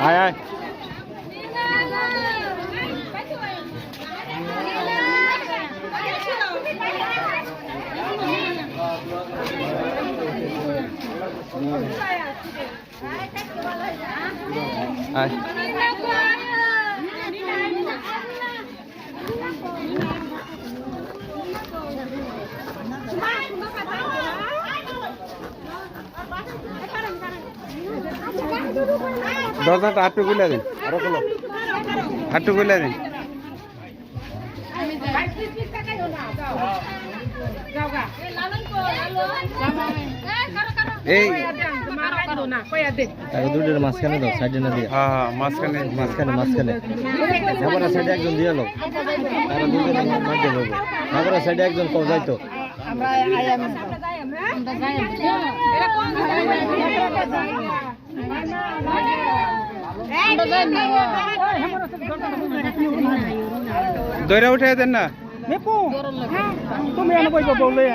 আয় আয় আয় দরজাটা আটটু খুলে দিন আরো খোলো আটটু খুলে দিন এই দুটোর মাঝখানে দাও সাইডে না দিয়ে হ্যাঁ মাঝখানে মাঝখানে মাঝখানে এবারে সাইডে একজন দিয়ে লো তারা দুজনে মাঝে বলবো এবারে সাইডে একজন কও যাইতো দইরা উঠে দেন না তুমি এনে কইবা বললে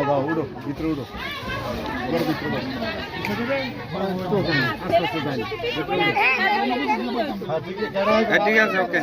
দাও উড়ো ভিতরে উড়ো ঠিক আছে ওকে